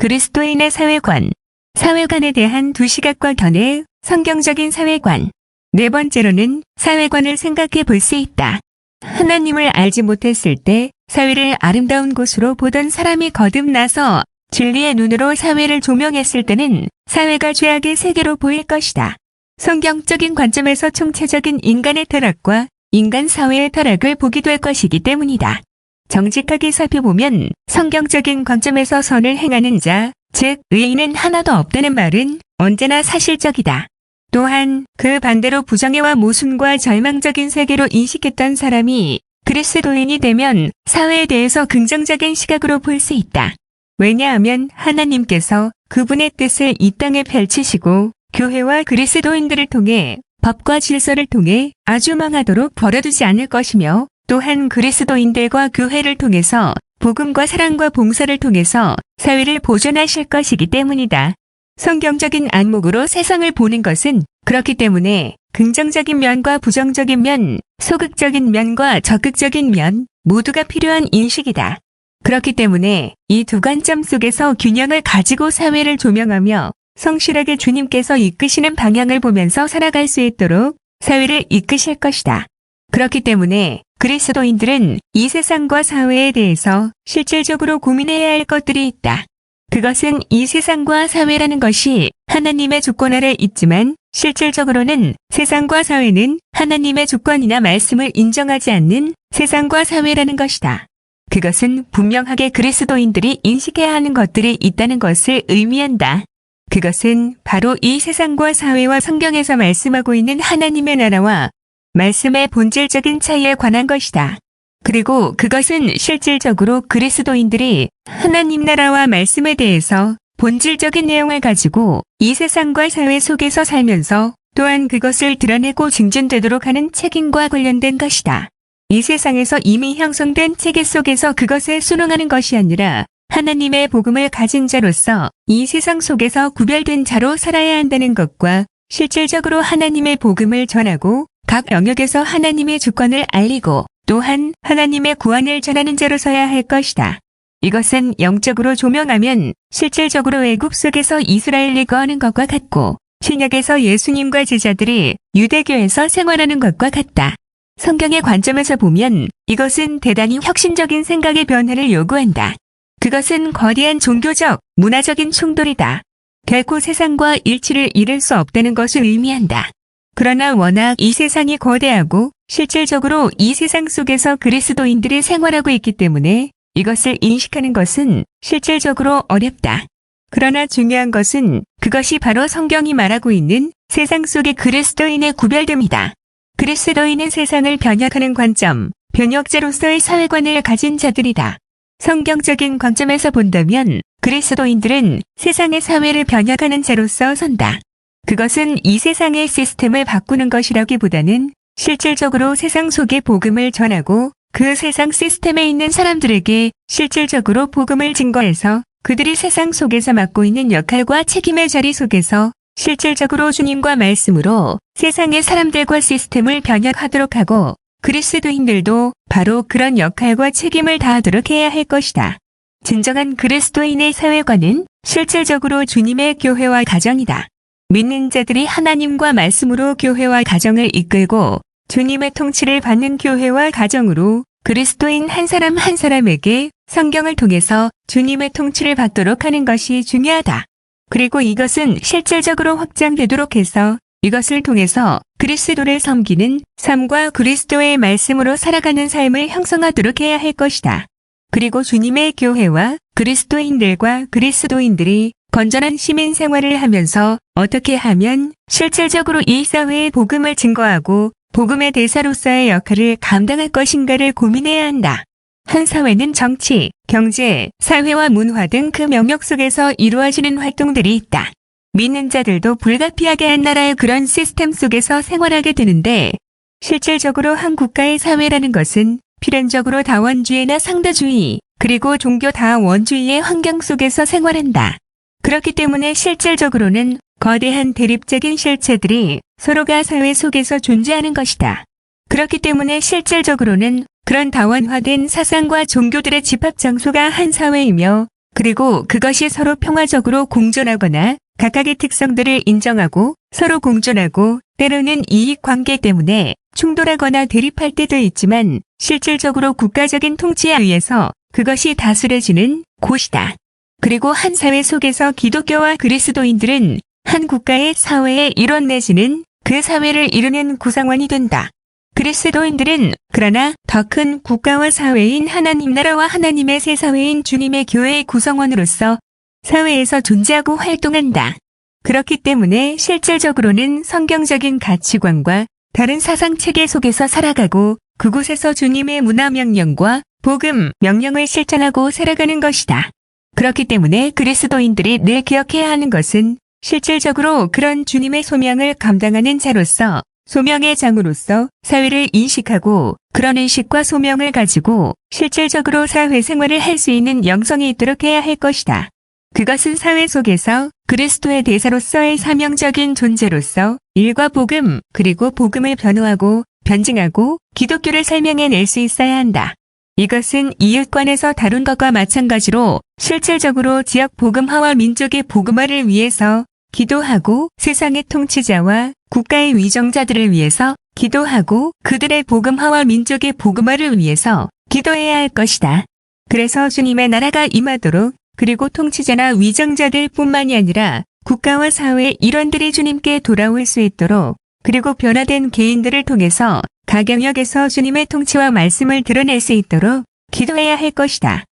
그리스도인의 사회관. 사회관에 대한 두 시각과 견해, 성경적인 사회관. 네 번째로는 사회관을 생각해 볼 수 있다. 하나님을 알지 못했을 때 사회를 아름다운 곳으로 보던 사람이 거듭나서 진리의 눈으로 사회를 조명했을 때는 사회가 죄악의 세계로 보일 것이다. 성경적인 관점에서 총체적인 인간의 타락과 인간 사회의 타락을 보게 될 것이기 때문이다. 정직하게 살펴보면 성경적인 관점에서 선을 행하는 자, 즉 의인은 하나도 없다는 말은 언제나 사실적이다. 또한 그 반대로 부정의와 모순과 절망적인 세계로 인식했던 사람이 그리스도인이 되면 사회에 대해서 긍정적인 시각으로 볼 수 있다. 왜냐하면 하나님께서 그분의 뜻을 이 땅에 펼치시고 교회와 그리스도인들을 통해 법과 질서를 통해 아주 망하도록 버려두지 않을 것이며 또한 그리스도인들과 교회를 통해서 복음과 사랑과 봉사를 통해서 사회를 보존하실 것이기 때문이다. 성경적인 안목으로 세상을 보는 것은 그렇기 때문에 긍정적인 면과 부정적인 면, 소극적인 면과 적극적인 면 모두가 필요한 인식이다. 그렇기 때문에 이 두 관점 속에서 균형을 가지고 사회를 조명하며 성실하게 주님께서 이끄시는 방향을 보면서 살아갈 수 있도록 사회를 이끄실 것이다. 그렇기 때문에 그리스도인들은 이 세상과 사회에 대해서 실질적으로 고민해야 할 것들이 있다. 그것은 이 세상과 사회라는 것이 하나님의 주권 아래 있지만 실질적으로는 세상과 사회는 하나님의 주권이나 말씀을 인정하지 않는 세상과 사회라는 것이다. 그것은 분명하게 그리스도인들이 인식해야 하는 것들이 있다는 것을 의미한다. 그것은 바로 이 세상과 사회와 성경에서 말씀하고 있는 하나님의 나라와 말씀의 본질적인 차이에 관한 것이다. 그리고 그것은 실질적으로 그리스도인들이 하나님 나라와 말씀에 대해서 본질적인 내용을 가지고 이 세상과 사회 속에서 살면서 또한 그것을 드러내고 증진되도록 하는 책임과 관련된 것이다. 이 세상에서 이미 형성된 체계 속에서 그것을 순응하는 것이 아니라 하나님의 복음을 가진 자로서 이 세상 속에서 구별된 자로 살아야 한다는 것과 실질적으로 하나님의 복음을 전하고 각 영역에서 하나님의 주권을 알리고 또한 하나님의 구원을 전하는 자로 서야 할 것이다. 이것은 영적으로 조명하면 실질적으로 외국 속에서 이스라엘이 거하는 것과 같고 신약에서 예수님과 제자들이 유대교에서 생활하는 것과 같다. 성경의 관점에서 보면 이것은 대단히 혁신적인 생각의 변화를 요구한다. 그것은 거대한 종교적, 문화적인 충돌이다. 결코 세상과 일치를 이룰 수 없다는 것을 의미한다. 그러나 워낙 이 세상이 거대하고 실질적으로 이 세상 속에서 그리스도인들이 생활하고 있기 때문에 이것을 인식하는 것은 실질적으로 어렵다. 그러나 중요한 것은 그것이 바로 성경이 말하고 있는 세상 속의 그리스도인의 구별됨이다. 그리스도인은 세상을 변혁하는 관점, 변혁자로서의 사회관을 가진 자들이다. 성경적인 관점에서 본다면 그리스도인들은 세상의 사회를 변혁하는 자로서 선다. 그것은 이 세상의 시스템을 바꾸는 것이라기보다는 실질적으로 세상 속의 복음을 전하고 그 세상 시스템에 있는 사람들에게 실질적으로 복음을 증거해서 그들이 세상 속에서 맡고 있는 역할과 책임의 자리 속에서 실질적으로 주님과 말씀으로 세상의 사람들과 시스템을 변혁하도록 하고 그리스도인들도 바로 그런 역할과 책임을 다하도록 해야 할 것이다. 진정한 그리스도인의 사회관은 실질적으로 주님의 교회와 가정이다. 믿는 자들이 하나님과 말씀으로 교회와 가정을 이끌고 주님의 통치를 받는 교회와 가정으로 그리스도인 한 사람 한 사람에게 성경을 통해서 주님의 통치를 받도록 하는 것이 중요하다. 그리고 이것은 실질적으로 확장되도록 해서 이것을 통해서 그리스도를 섬기는 삶과 그리스도의 말씀으로 살아가는 삶을 형성하도록 해야 할 것이다. 그리고 주님의 교회와 그리스도인들과 그리스도인들이 건전한 시민 생활을 하면서 어떻게 하면 실질적으로 이 사회의 복음을 증거하고 복음의 대사로서의 역할을 감당할 것인가를 고민해야 한다. 한 사회는 정치, 경제, 사회와 문화 등 그 영역 속에서 이루어지는 활동들이 있다. 믿는 자들도 불가피하게 한 나라의 그런 시스템 속에서 생활하게 되는데 실질적으로 한 국가의 사회라는 것은 필연적으로 다원주의나 상대주의 그리고 종교 다원주의의 환경 속에서 생활한다. 그렇기 때문에 실질적으로는 거대한 대립적인 실체들이 서로가 사회 속에서 존재하는 것이다. 그렇기 때문에 실질적으로는 그런 다원화된 사상과 종교들의 집합 장소가 한 사회이며 그리고 그것이 서로 평화적으로 공존하거나 각각의 특성들을 인정하고 서로 공존하고 때로는 이익 관계 때문에 충돌하거나 대립할 때도 있지만 실질적으로 국가적인 통치에 의해서 그것이 다스려지는 곳이다. 그리고 한 사회 속에서 기독교와 그리스도인들은 한 국가의 사회의 일원 내지는 그 사회를 이루는 구성원이 된다. 그리스도인들은 그러나 더 큰 국가와 사회인 하나님 나라와 하나님의 새 사회인 주님의 교회의 구성원으로서 사회에서 존재하고 활동한다. 그렇기 때문에 실질적으로는 성경적인 가치관과 다른 사상 체계 속에서 살아가고 그곳에서 주님의 문화 명령과 복음 명령을 실천하고 살아가는 것이다. 그렇기 때문에 그리스도인들이 늘 기억해야 하는 것은 실질적으로 그런 주님의 소명을 감당하는 자로서 소명의 장으로서 사회를 인식하고 그런 인식과 소명을 가지고 실질적으로 사회생활을 할 수 있는 영성이 있도록 해야 할 것이다. 그것은 사회 속에서 그리스도의 대사로서의 사명적인 존재로서 일과 복음 그리고 복음을 변호하고 변증하고 기독교를 설명해낼 수 있어야 한다. 이것은 이웃관에서 다룬 것과 마찬가지로 실질적으로 지역 복음화와 민족의 복음화를 위해서 기도하고 세상의 통치자와 국가의 위정자들을 위해서 기도하고 그들의 복음화와 민족의 복음화를 위해서 기도해야 할 것이다. 그래서 주님의 나라가 임하도록 그리고 통치자나 위정자들 뿐만이 아니라 국가와 사회의 일원들이 주님께 돌아올 수 있도록 그리고 변화된 개인들을 통해서 각 영역에서 주님의 통치와 말씀을 드러낼 수 있도록 기도해야 할 것이다.